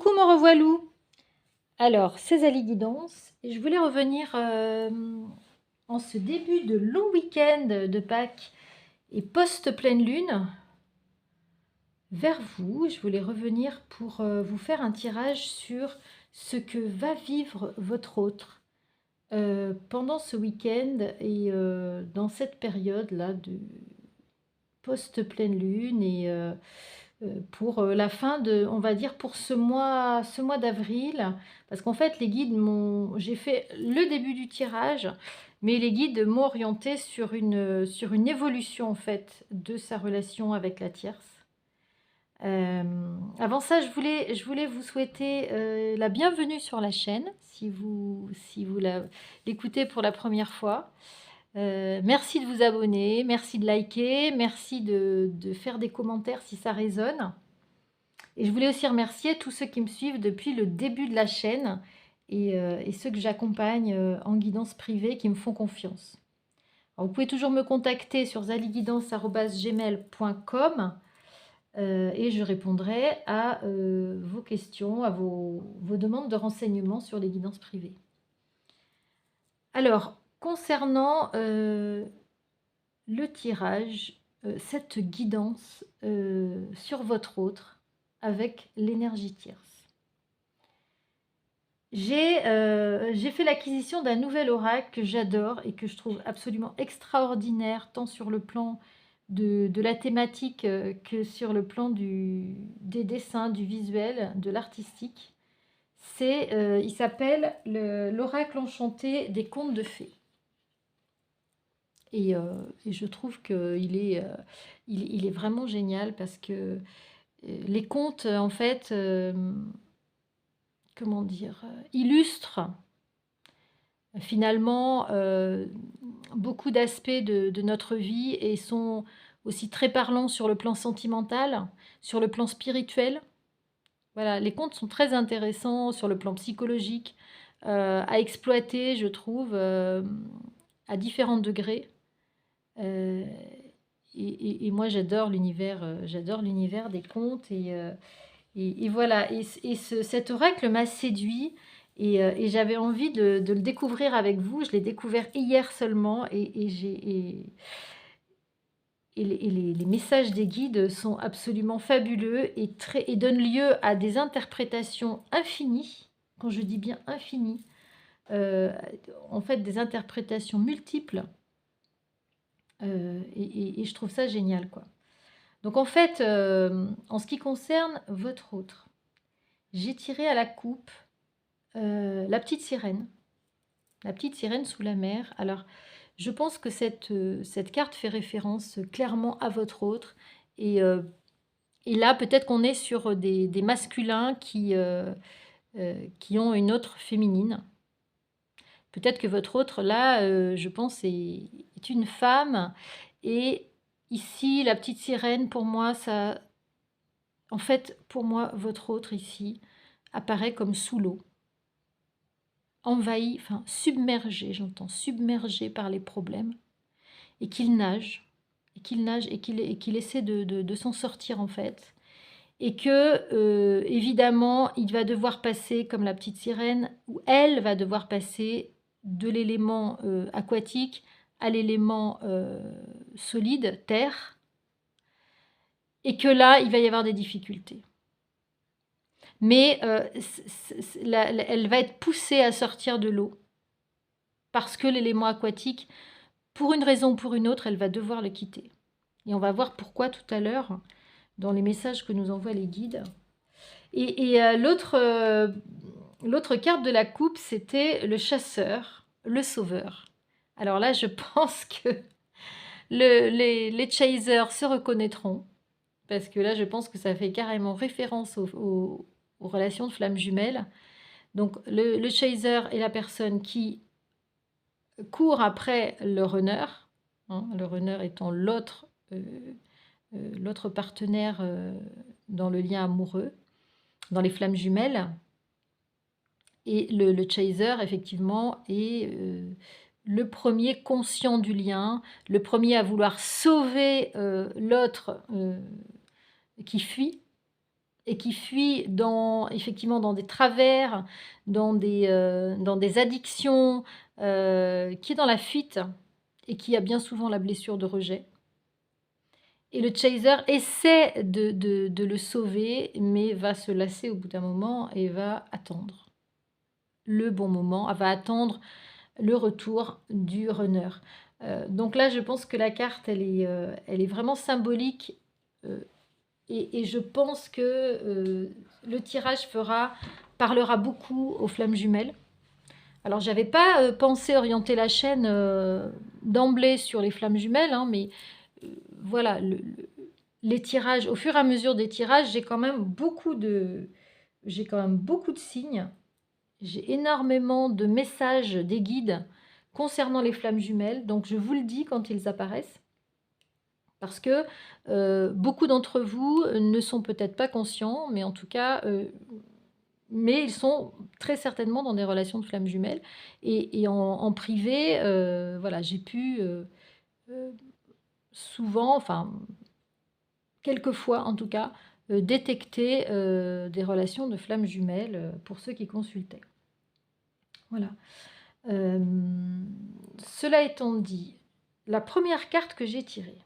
Coucou, me revoilou. Alors, c'est Ali Guidance et je voulais revenir en ce début de long week-end de Pâques et post-pleine lune vers vous. Je voulais revenir pour vous faire un tirage sur ce que va vivre votre autre pendant ce week-end et dans cette période-là de post-pleine lune et pour la fin de, on va dire, pour ce mois d'avril, parce qu'en fait, les guides m'ont, j'ai fait le début du tirage, mais les guides m'ont orienté sur une évolution, en fait, de sa relation avec la tierce. Avant ça, je voulais vous souhaiter la bienvenue sur la chaîne, si vous l'écoutez pour la première fois. Merci de vous abonner, merci de liker, merci de faire des commentaires si ça résonne. Et je voulais aussi remercier tous ceux qui me suivent depuis le début de la chaîne et ceux que j'accompagne en guidance privée qui me font confiance. Alors, vous pouvez toujours me contacter sur zaliguidance@gmail.com et je répondrai à vos questions, à vos demandes de renseignements sur les guidances privées. Alors, concernant le tirage, cette guidance sur votre autre avec l'énergie tierce. J'ai fait l'acquisition d'un nouvel oracle que j'adore et que je trouve absolument extraordinaire, tant sur le plan de la thématique que sur le plan des dessins, du visuel, de l'artistique. Il s'appelle l'oracle enchanté des contes de fées. Et je trouve qu'il est, il est vraiment génial parce que les contes, en fait, comment dire, illustrent finalement beaucoup d'aspects de notre vie et sont aussi très parlants sur le plan sentimental, sur le plan spirituel. Voilà, les contes sont très intéressants sur le plan psychologique, à exploiter, je trouve, à différents degrés. Euh, et moi, j'adore l'univers des contes. Et voilà, cet oracle m'a séduit et j'avais envie de le découvrir avec vous. Je l'ai découvert hier seulement les messages des guides sont absolument fabuleux et donnent lieu à des interprétations infinies. Quand je dis bien infinies, en fait des interprétations multiples. Et je trouve ça génial, quoi. Donc en fait, en ce qui concerne votre autre, j'ai tiré à la coupe la petite sirène sous la mer. Alors, je pense que cette carte fait référence clairement à votre autre. Et, et là, peut-être qu'on est sur des masculins qui ont une autre féminine. Peut-être que votre autre, là, je pense, est une femme. Et ici, la petite sirène, pour moi, ça... En fait, pour moi, votre autre ici apparaît comme sous l'eau. Envahi, enfin submergé, j'entends, submergé par les problèmes. Et qu'il nage. Et qu'il essaie de s'en sortir, en fait. Et que, évidemment, il va devoir passer, comme la petite sirène, ou elle va devoir passer de l'élément aquatique à l'élément solide, terre, et que là, il va y avoir des difficultés. Mais elle va être poussée à sortir de l'eau, parce que l'élément aquatique, pour une raison ou pour une autre, elle va devoir le quitter. Et on va voir pourquoi tout à l'heure, dans les messages que nous envoient les guides. Et l'autre carte de la coupe, c'était le chasseur, le sauveur. Alors là, je pense que les chasers se reconnaîtront, parce que là, je pense que ça fait carrément référence aux relations de flammes jumelles. Donc, le chaser est la personne qui court après le runner, hein, le runner étant l'autre partenaire dans le lien amoureux, dans les flammes jumelles. Et le chaser, effectivement, est le premier conscient du lien, le premier à vouloir sauver l'autre qui fuit. et qui fuit effectivement dans des travers, dans des addictions, qui est dans la fuite et qui a bien souvent la blessure de rejet. Et le chaser essaie de le sauver, mais va se lasser au bout d'un moment et va attendre le bon moment, va attendre le retour du runner. Donc là, je pense que la carte, elle est vraiment symbolique, et je pense que le tirage parlera beaucoup aux flammes jumelles. Alors, j'avais pas pensé orienter la chaîne d'emblée sur les flammes jumelles, hein, mais voilà, les tirages, au fur et à mesure des tirages, j'ai quand même beaucoup de signes. J'ai énormément de messages des guides concernant les flammes jumelles, donc je vous le dis quand ils apparaissent, parce que beaucoup d'entre vous ne sont peut-être pas conscients, mais en tout cas, mais ils sont très certainement dans des relations de flammes jumelles. Et en privé, voilà, j'ai pu souvent, enfin, quelquefois en tout cas, détecter des relations de flammes jumelles pour ceux qui consultaient. Voilà. Cela étant dit, la première carte que j'ai tirée.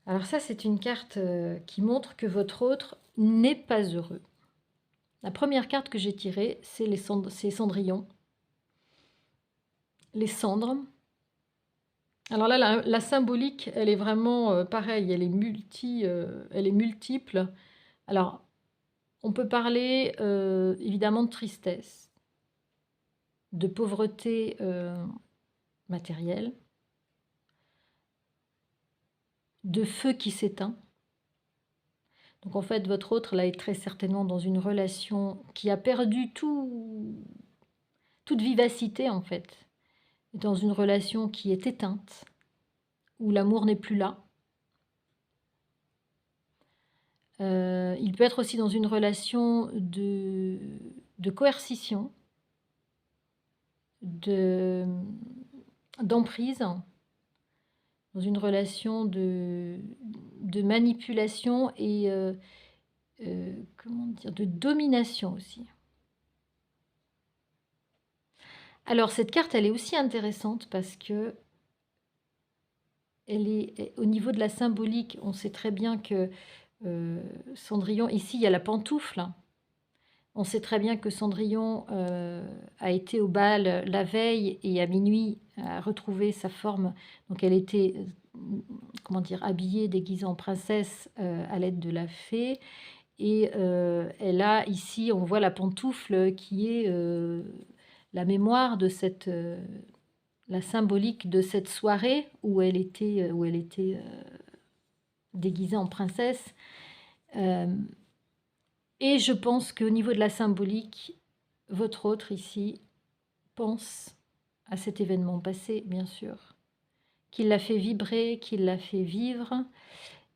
Alors ça, c'est une carte qui montre que votre autre n'est pas heureux. La première carte que j'ai tirée, c'est Cendrillon. Les cendres. Alors là, la symbolique, elle est vraiment pareille, elle est multiple. Alors, on peut parler évidemment de tristesse, de pauvreté matérielle, de feu qui s'éteint. Donc en fait, votre autre là est très certainement dans une relation qui a perdu toute vivacité en fait, dans une relation qui est éteinte, où l'amour n'est plus là. Il peut être aussi dans une relation de coercition, d'emprise, dans une relation de manipulation et comment dire, de domination aussi. Alors cette carte, elle est aussi intéressante parce que elle est au niveau de la symbolique. On sait très bien que Cendrillon, ici il y a la pantoufle. On sait très bien que Cendrillon a été au bal la veille et à minuit a retrouvé sa forme. Donc elle était, comment dire, habillée, déguisée en princesse à l'aide de la fée. Et elle a ici, on voit la pantoufle qui est la mémoire de la symbolique de cette soirée où elle était déguisée en princesse. Et je pense qu'au niveau de la symbolique, votre autre ici pense à cet événement passé, bien sûr, qu'il l'a fait vibrer, qu'il l'a fait vivre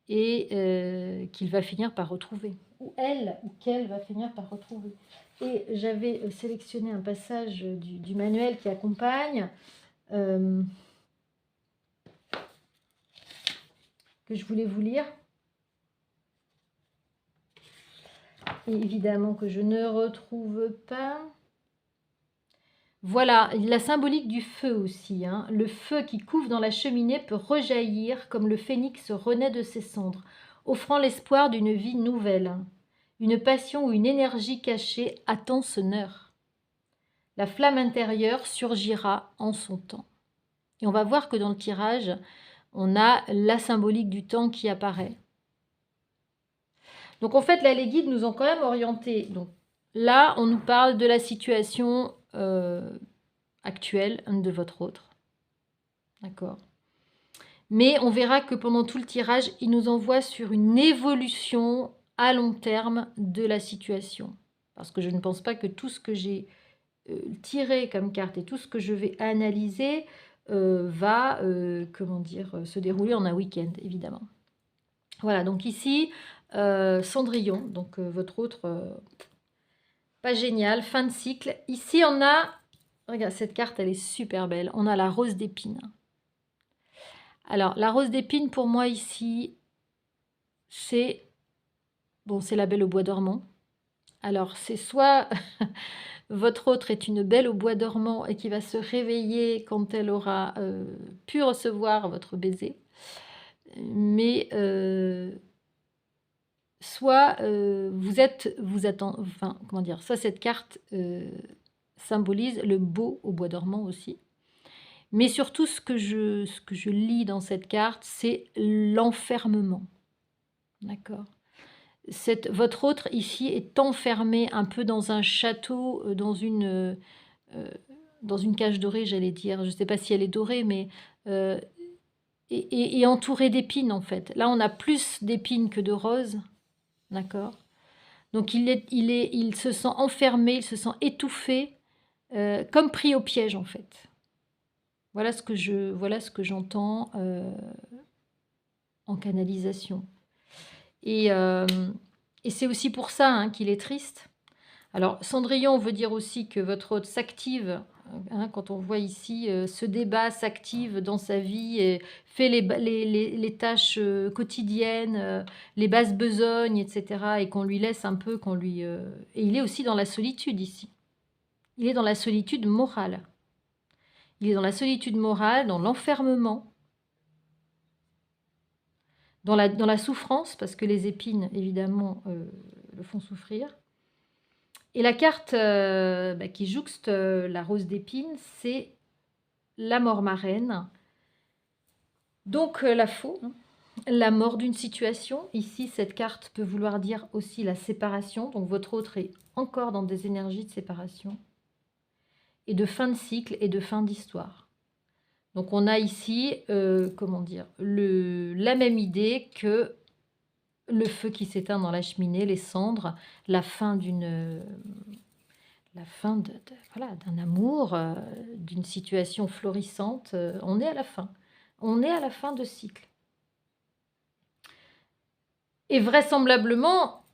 et qu'il va finir par retrouver. Ou elle, ou qu'elle va finir par retrouver. Et j'avais sélectionné un passage du manuel qui accompagne, que je voulais vous lire. Et évidemment que je ne retrouve pas. Voilà, la symbolique du feu aussi. Hein. Le feu qui couve dans la cheminée peut rejaillir comme le phénix renaît de ses cendres, offrant l'espoir d'une vie nouvelle. Une passion ou une énergie cachée attend son heure. La flamme intérieure surgira en son temps. Et on va voir que dans le tirage, on a la symbolique du temps qui apparaît. Donc en fait, là, les guides nous ont quand même orientés. Donc là, on nous parle de la situation actuelle de votre autre. D'accord. Mais on verra que pendant tout le tirage, il nous envoie sur une évolution à long terme de la situation. Parce que je ne pense pas que tout ce que j'ai tiré comme carte et tout ce que je vais analyser va comment dire, se dérouler en un week-end, évidemment. Voilà, donc ici, Cendrillon, donc votre autre, pas génial, fin de cycle. Ici, on a, regarde, cette carte, elle est super belle. On a la rose d'épine. Alors, la rose d'épine, pour moi, ici, c'est Bon, c'est la belle au bois dormant. Alors, c'est soit votre autre est une belle au bois dormant et qui va se réveiller quand elle aura, pu recevoir votre baiser, mais soit, vous attend enfin, comment dire? Soit cette carte, symbolise le beau au bois dormant aussi, mais surtout ce que je lis dans cette carte, c'est l'enfermement, d'accord? Votre autre ici est enfermé un peu dans un château, heu, dans une cage dorée, j'allais dire. Je ne sais pas si elle est dorée, mais heu et entourée d'épines, en fait. Là, on a plus d'épines que de roses, d'accord? Donc il se sent enfermé, il se sent étouffé, comme pris au piège, en fait. Voilà ce que j'entends, en canalisation et hem et c'est aussi pour ça, hein, qu'il est triste. Alors, Cendrillon veut dire aussi que votre hôte s'active, hein, quand on voit ici, se débat, s'active dans sa vie et fait les tâches, quotidiennes, les basses besognes et cetera et qu'on lui laisse un peu, et il est aussi dans la solitude ici. Il est dans la solitude morale. Il est dans la solitude morale, dans l'enfermement, dans la souffrance parce que les épines évidemment, le font souffrir. Et la carte, qui jouxte, la rose d'épines, c'est la mort marraine. Donc, la faux, hein, la mort d'une situation. Ici, cette carte peut vouloir dire aussi la séparation. Donc, votre autre est encore dans des énergies de séparation et de fin de cycle et de fin d'histoire. Donc, on a ici, comment dire, la même idée que le feu qui s'éteint dans la cheminée, les cendres, la fin voilà, d'un amour, d'une situation florissante, on est à la fin. On est à la fin de cycle. Et vraisemblablement,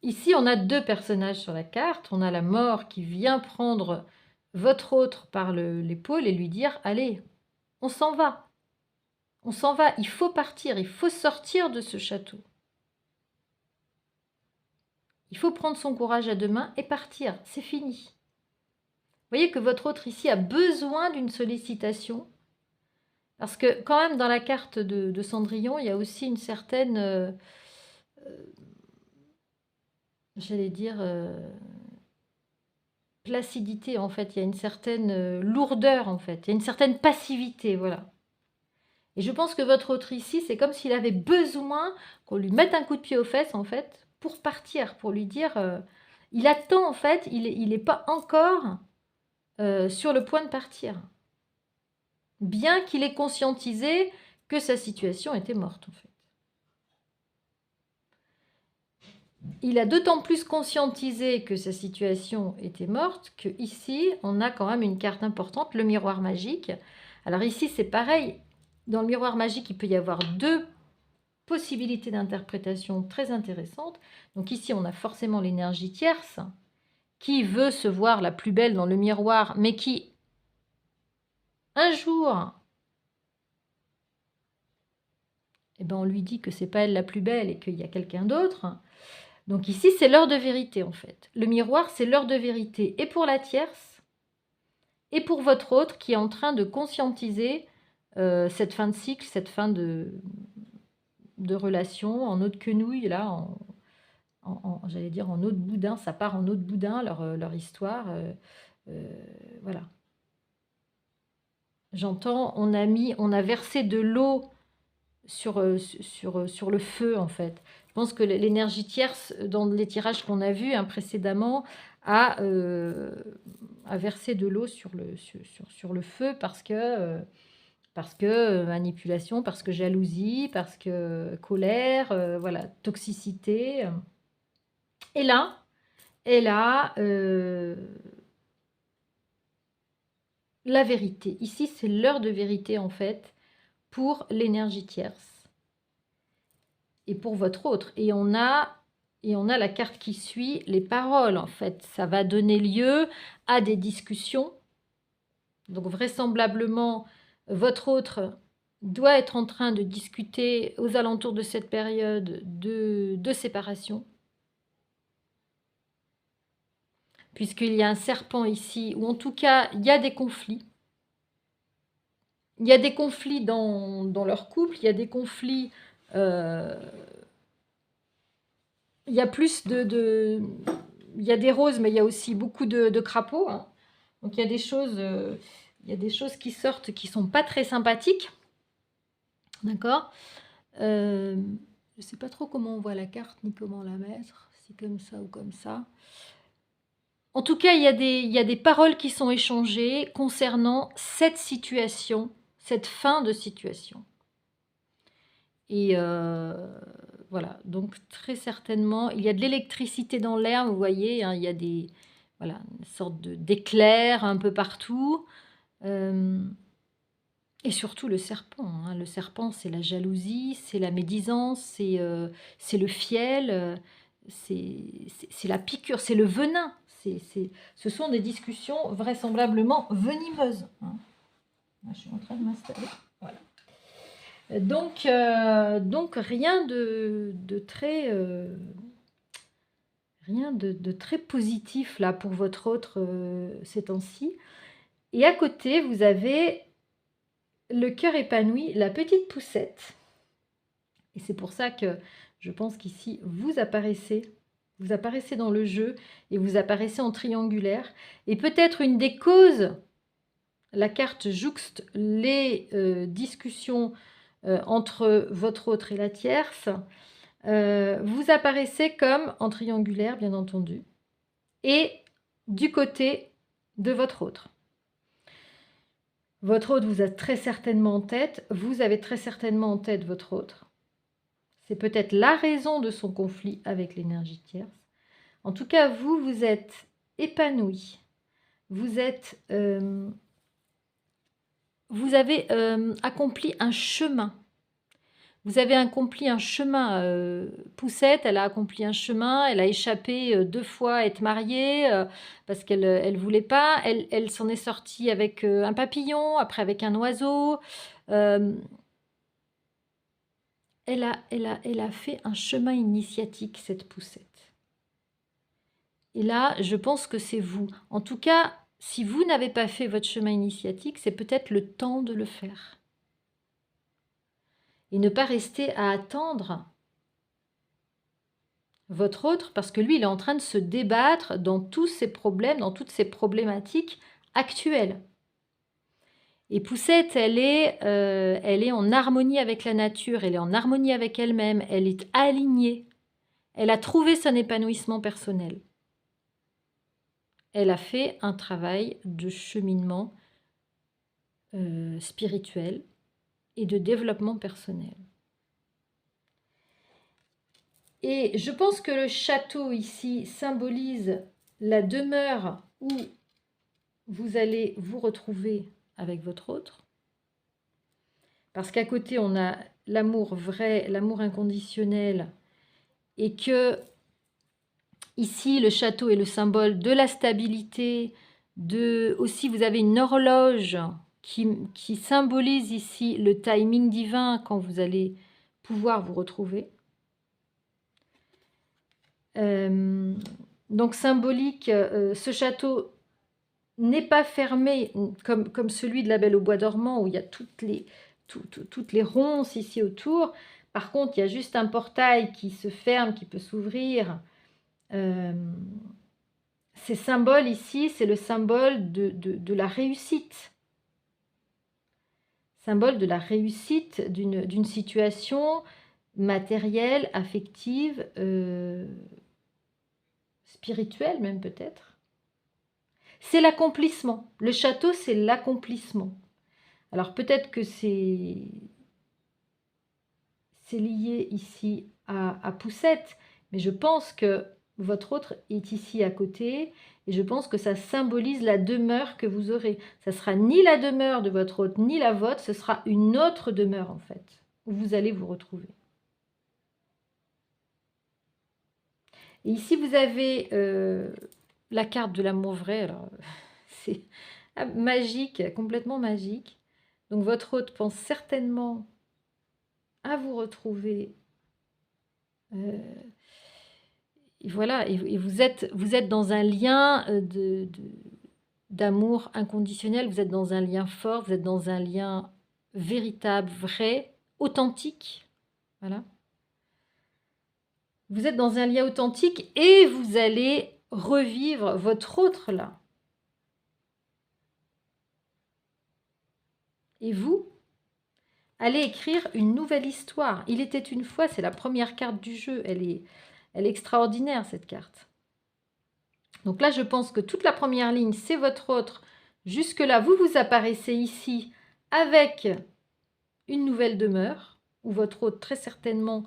ici, on a 2 personnages sur la carte. On a la mort qui vient prendre votre autre par l'épaule et lui dire: «Allez, on s'en va, on s'en va, il faut partir, il faut sortir de ce château. Il faut prendre son courage à 2 mains et partir, c'est fini». Vous voyez que votre autre ici a besoin d'une sollicitation. Parce que quand même dans la carte de Cendrillon, il y a aussi une certaine, j'allais dire, placidité en fait. Il y a une certaine, lourdeur en fait. Il y a une certaine passivité, voilà. Et je pense que votre autre ici, c'est comme s'il avait besoin qu'on lui mette un coup de pied aux fesses en fait, pour partir, pour lui dire, il attend en fait, il est pas encore, sur le point de partir. Bien qu'il ait conscientisé que sa situation était morte en fait. Il a d'autant plus conscientisé que sa situation était morte qu'ici, on a quand même une carte importante, le miroir magique. Alors ici, c'est pareil. Dans le miroir magique, il peut y avoir 2 possibilités d'interprétation très intéressantes. Donc ici, on a forcément l'énergie tierce qui veut se voir la plus belle dans le miroir, mais qui, un jour, on lui dit que c'est pas elle la plus belle et qu'il y a quelqu'un d'autre. Donc ici, c'est l'heure de vérité en fait. Le miroir, c'est l'heure de vérité et pour la tierce et pour votre autre qui est en train de conscientiser cette fin de cycle, cette fin de relation en eau de quenouille, là, j'allais dire en eau de boudin, ça part en eau de boudin, leur histoire. Voilà. J'entends, on a versé de l'eau sur le feu, en fait. Je pense que l'énergie tierce, dans les tirages qu'on a vus précédemment, a versé de l'eau sur le feu parce que manipulation, parce que jalousie, parce que colère, voilà, toxicité. Et là, la vérité. Ici, c'est l'heure de vérité, en fait, pour l'énergie tierce et pour votre autre. Et on a la carte qui suit, les paroles, en fait. Ça va donner lieu à des discussions. Donc, vraisemblablement, votre autre doit être en train de discuter aux alentours de cette période de séparation, puisqu'il y a un serpent ici, ou en tout cas, il y a des conflits. Il y a des conflits dans leur couple, il y a des conflits... il y a plus il y a des roses, mais il y a aussi beaucoup de crapauds. Hein. Donc il y a des choses qui sortent qui sont pas très sympathiques. D'accord. Je ne sais pas trop comment on voit la carte, ni comment la mettre. Si comme ça ou comme ça. En tout cas, il y a des paroles qui sont échangées concernant cette situation, cette fin de situation. Et voilà, donc très certainement, il y a de l'électricité dans l'air, vous voyez, hein, il y a voilà, une sorte d'éclairs un peu partout. Et surtout le serpent. Hein. Le serpent, c'est la jalousie, c'est la médisance, c'est le fiel, c'est la piqûre, c'est le venin. Ce sont des discussions vraisemblablement venimeuses. Hein. Là, je suis en train de m'installer. Voilà. Donc rien de très rien de très positif là pour votre autre ces temps-ci. Et à côté, vous avez le cœur épanoui, la petite poussette. Et c'est pour ça que je pense qu'ici, vous apparaissez dans le jeu et vous apparaissez en triangulaire. Et peut-être une des causes, la carte jouxte les discussions entre votre autre et la tierce. Vous apparaissez comme en triangulaire, bien entendu, et du côté de votre autre. Votre autre vous a très certainement en tête, vous avez très certainement en tête votre autre. C'est peut-être la raison de son conflit avec l'énergie tierce. En tout cas, vous êtes épanoui. Vous avez accompli un chemin. Vous avez accompli un chemin. Poussette, elle a accompli un chemin. Elle a échappé 2 fois à être mariée parce qu'elle ne voulait pas. Elle s'en est sortie avec un papillon, après avec un oiseau. Elle a fait un chemin initiatique, cette poussette. Et là, je pense que c'est vous. En tout cas, si vous n'avez pas fait votre chemin initiatique, c'est peut-être le temps de le faire. Et ne pas rester à attendre votre autre, parce que lui, il est en train de se débattre dans tous ses problèmes, dans toutes ses problématiques actuelles. Et Poussette, elle est en harmonie avec la nature, elle est en harmonie avec elle-même, elle est alignée. Elle a trouvé son épanouissement personnel. Elle a fait un travail de cheminement spirituel et de développement personnel. Et je pense que le château ici symbolise la demeure où vous allez vous retrouver avec votre autre. Parce qu'à côté, on a l'amour vrai, l'amour inconditionnel, et que ici, le château est le symbole de la stabilité, aussi vous avez une horloge qui symbolise ici le timing divin quand vous allez pouvoir vous retrouver. Donc symbolique, ce château n'est pas fermé comme celui de la Belle au bois dormant où il y a toutes les ronces ici autour. Par contre, il y a juste un portail qui se ferme, qui peut s'ouvrir. Ces symboles ici, c'est le symbole de la réussite. Symbole de la réussite d'une situation matérielle, affective, spirituelle même peut-être. C'est l'accomplissement. Le château, c'est l'accomplissement. Alors peut-être que c'est lié ici à Poussette, mais je pense que votre autre est ici à côté et je pense que ça symbolise la demeure que vous aurez. Ça sera ni la demeure de votre autre ni la vôtre, ce sera une autre demeure en fait, où vous allez vous retrouver. Et ici vous avez la carte de l'amour vrai, alors c'est magique, complètement magique. Donc votre hôte pense certainement à vous retrouver. Et voilà, et vous êtes dans un lien d'amour inconditionnel, vous êtes dans un lien fort, vous êtes dans un lien véritable, vrai, authentique. Voilà. Vous êtes dans un lien authentique et vous allez revivre votre autre là. Et vous allez écrire une nouvelle histoire. Il était une fois, c'est la première carte du jeu. Elle est extraordinaire, cette carte. Donc là, je pense que toute la première ligne, c'est votre autre. Jusque-là, vous apparaissez ici avec une nouvelle demeure, ou votre autre, très certainement,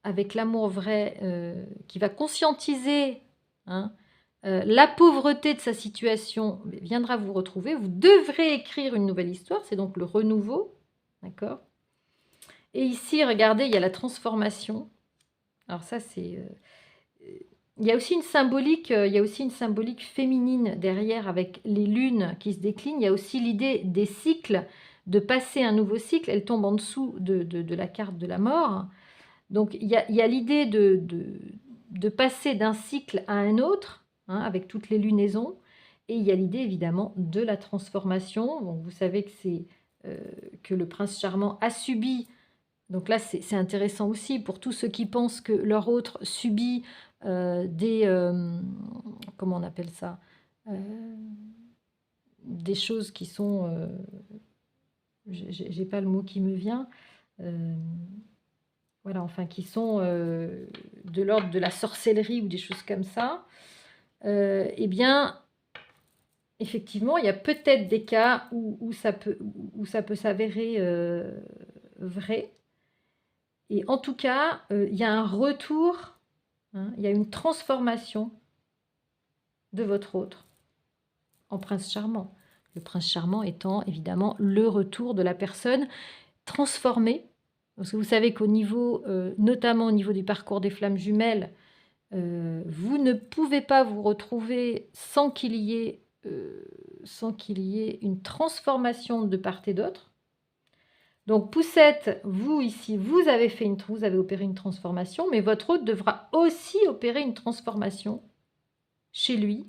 avec l'amour vrai, qui va conscientiser la pauvreté de sa situation, viendra vous retrouver. Vous devrez écrire une nouvelle histoire, c'est donc le renouveau. D'accord? Et ici, regardez, il y a la transformation. Alors ça, c'est... il y a aussi une symbolique, féminine derrière avec les lunes qui se déclinent. Il y a aussi l'idée des cycles, de passer un nouveau cycle. Elle tombe en dessous de la carte de la mort. Donc, il y a l'idée de passer d'un cycle à un autre, avec toutes les lunaisons. Et il y a l'idée, évidemment, de la transformation. Donc, vous savez que c'est que le prince charmant a subi. Donc là, c'est intéressant aussi pour tous ceux qui pensent que leur autre subit des... comment on appelle ça des choses qui sont... j'ai pas le mot qui me vient. Voilà, enfin, qui sont de l'ordre de la sorcellerie ou des choses comme ça. Eh bien, effectivement, il y a peut-être des cas où ça peut s'avérer vrai. Et en tout cas, il y a un retour, il y a une transformation de votre autre en prince charmant. Le prince charmant étant évidemment le retour de la personne transformée. Parce que vous savez qu'au niveau, notamment au niveau du parcours des flammes jumelles, vous ne pouvez pas vous retrouver sans qu'il y ait une transformation de part et d'autre. Donc, Poussette, vous ici, vous avez opéré une transformation, mais votre hôte devra aussi opérer une transformation chez lui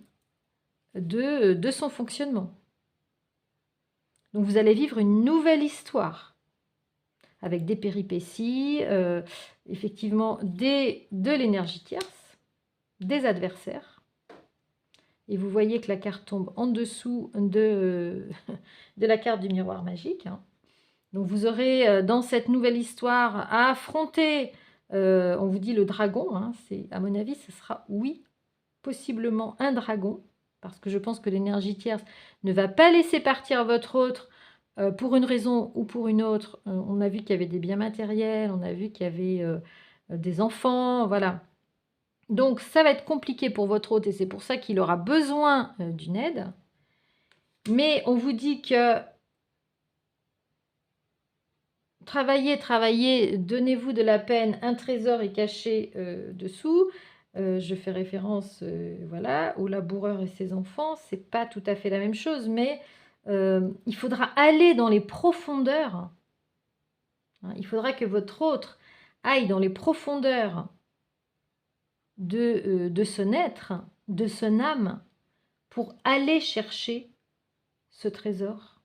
de son fonctionnement. Donc, vous allez vivre une nouvelle histoire avec des péripéties, effectivement de l'énergie tierce, des adversaires. Et vous voyez que la carte tombe en dessous de la carte du miroir magique. Donc vous aurez dans cette nouvelle histoire à affronter, on vous dit le dragon, à mon avis ce sera oui, possiblement un dragon, parce que je pense que l'énergie tierce ne va pas laisser partir votre autre pour une raison ou pour une autre. On a vu qu'il y avait des biens matériels, on a vu qu'il y avait des enfants, voilà. Donc ça va être compliqué pour votre hôte et c'est pour ça qu'il aura besoin d'une aide. Mais on vous dit que travaillez, donnez-vous de la peine, un trésor est caché dessous. Je fais référence voilà, au laboureur et ses enfants, c'est pas tout à fait la même chose, mais il faudra aller dans les profondeurs. Il faudra que votre autre aille dans les profondeurs de son être, de son âme, pour aller chercher ce trésor,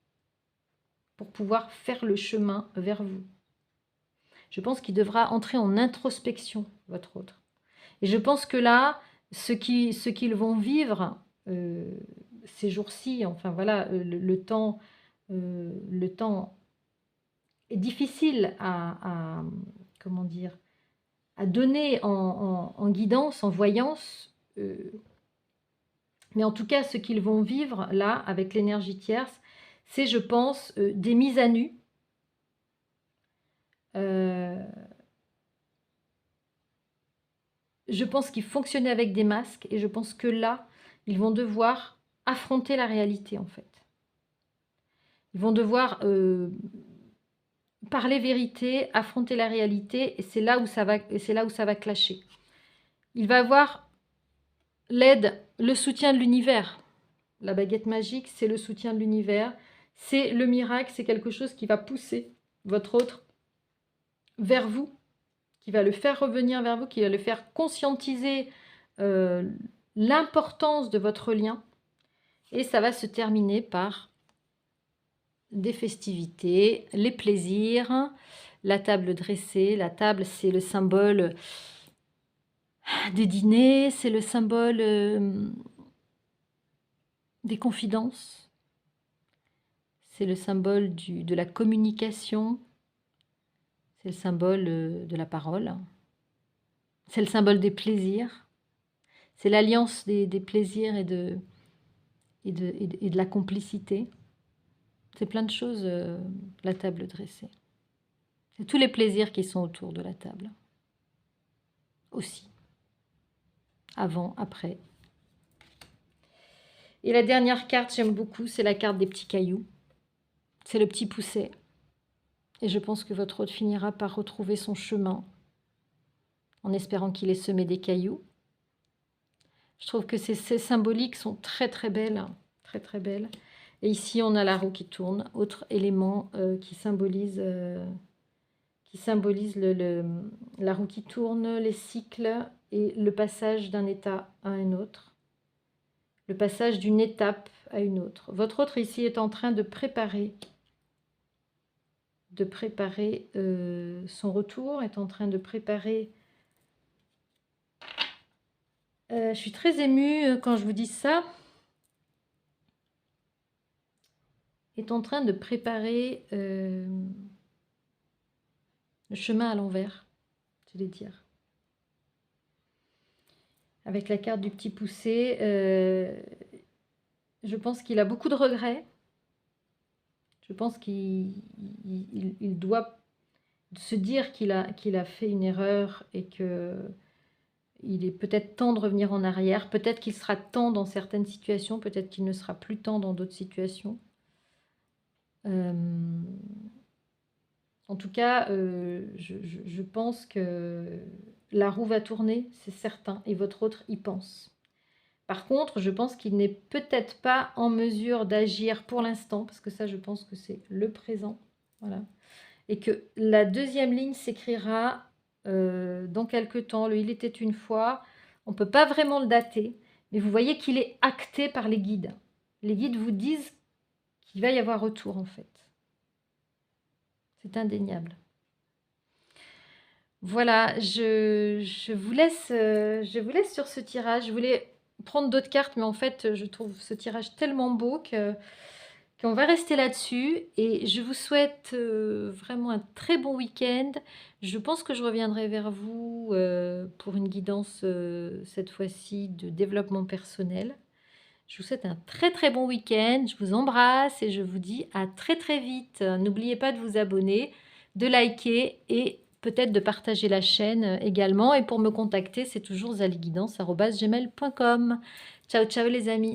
pour pouvoir faire le chemin vers vous. Je pense qu'il devra entrer en introspection, votre autre. Et je pense que là, ce qu'ils vont vivre ces jours-ci, enfin voilà, le temps est difficile à comment dire, à donner en guidance, en voyance. Mais en tout cas, ce qu'ils vont vivre là, avec l'énergie tierce, c'est, je pense, des mises à nu. Je pense qu'ils fonctionnaient avec des masques et je pense que là, ils vont devoir affronter la réalité en fait. Ils vont devoir parler vérité, affronter la réalité et c'est là où ça va clasher. Il va avoir l'aide, le soutien de l'univers. La baguette magique, c'est le soutien de l'univers C'est le miracle, c'est quelque chose qui va pousser votre autre vers vous, qui va le faire revenir vers vous, qui va le faire conscientiser l'importance de votre lien. Et ça va se terminer par des festivités, les plaisirs, la table dressée. La table, c'est le symbole des dîners, c'est le symbole des confidences, c'est le symbole de la communication, c'est le symbole de la parole, c'est le symbole des plaisirs, c'est l'alliance des plaisirs et de la complicité. C'est plein de choses, la table dressée. C'est tous les plaisirs qui sont autour de la table. Aussi. Avant, après. Et la dernière carte, j'aime beaucoup, c'est la carte des petits cailloux. C'est le petit pousset. Et je pense que votre hôte finira par retrouver son chemin en espérant qu'il ait semé des cailloux. Je trouve que ces symboliques sont très très belles. Très très belles. Et ici, on a la roue qui tourne, autre élément qui symbolise, la roue qui tourne, les cycles et le passage d'un état à un autre. Le passage d'une étape à une autre. Votre autre ici est en train de préparer son retour, est en train de préparer... je suis très émue quand je vous dis ça. Est en train de préparer le chemin à l'envers, je vais dire. Avec la carte du petit poussé, je pense qu'il a beaucoup de regrets. Je pense qu'il doit se dire qu'il a fait une erreur et que il est peut-être temps de revenir en arrière. Peut-être qu'il sera temps dans certaines situations, peut-être qu'il ne sera plus temps dans d'autres situations. En tout cas, je pense que la roue va tourner, c'est certain, et votre autre y pense. Par contre, je pense qu'il n'est peut-être pas en mesure d'agir pour l'instant, parce que ça, je pense que c'est le présent. Voilà. Et que la deuxième ligne s'écrira dans quelque temps. Le « il était une fois », on ne peut pas vraiment le dater, mais vous voyez qu'il est acté par les guides. Les guides vous disent qu'il va y avoir retour, en fait. C'est indéniable. Voilà, je vous laisse sur ce tirage. Je voulais prendre d'autres cartes, mais en fait, je trouve ce tirage tellement beau qu'on va rester là-dessus. Et je vous souhaite vraiment un très bon week-end. Je pense que je reviendrai vers vous pour une guidance, cette fois-ci, de développement personnel. Je vous souhaite un très très bon week-end. Je vous embrasse et je vous dis à très très vite. N'oubliez pas de vous abonner, de liker et peut-être de partager la chaîne également. Et pour me contacter, c'est toujours zaliguidance@gmail.com. Ciao ciao les amis.